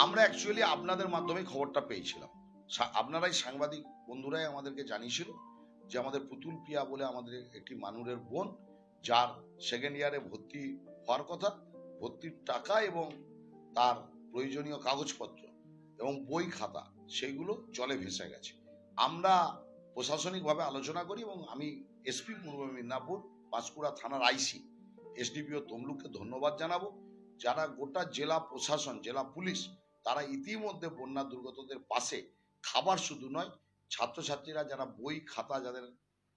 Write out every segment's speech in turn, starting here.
আমরা অ্যাকচুয়ালি আপনাদের মাধ্যমে খবরটা পেয়েছিলাম। আপনারাই সাংবাদিক বন্ধুরাই আমাদেরকে জানিয়েছিল যে আমাদের পুতুল পিয়া বলে আমাদের একটি মানুষের বোন, যার সেকেন্ড ইয়ারে ভর্তি হওয়ার কথা, ভর্তির টাকা এবং তার প্রয়োজনীয় কাগজপত্র এবং বই খাতা সেইগুলো জলে ভেসে গেছে। আমরা প্রশাসনিকভাবে আলোচনা করি এবং আমি এসপি পূর্ব মেদিনীপুর পাঁশকুড়া থানার আইসি এসডিপিও তমলুককে ধন্যবাদ জানাবো, যারা গোটা জেলা প্রশাসন, জেলা পুলিশ, তারা ইতিমধ্যে বন্যা দুর্গতদের পাশে খাবার শুধু নয়, ছাত্রছাত্রীরা যারা বই খাতা যাদের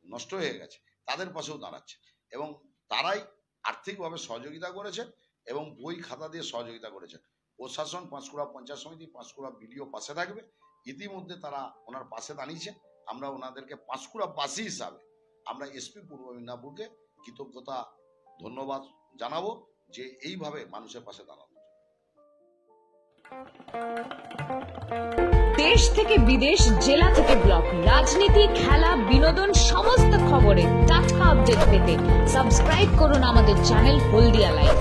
নষ্ট হয়ে গেছে তাদের পাশেও দাঁড়াচ্ছে এবং তারাই আর্থিকভাবে সহযোগিতা করেছে এবং বই খাতা দিয়ে সহযোগিতা করেছে। প্রশাসন, পাঁশকুড়া পঞ্চায়েত সমিতি, পাঁশকুড়া বিডিও পাশে থাকবে। ইতিমধ্যে তারা ওনার পাশে দাঁড়িয়েছে। আমরা ওনাদেরকে পাঁশকুড়াবাসী হিসাবে আমরা এসপি পূর্ব মেদিনীপুরকে কৃতজ্ঞতা ধন্যবাদ জানাবো যে এইভাবে মানুষের পাশে দাঁড়ানো। দেশ থেকে বিদেশ, জেলা থেকে ব্লক, রাজনীতি, খেলা, বিনোদন সমস্ত খবরে টাটকা আপডেট পেতে সাবস্ক্রাইব করুন আমাদের চ্যানেল হলদিয়া লাইভ।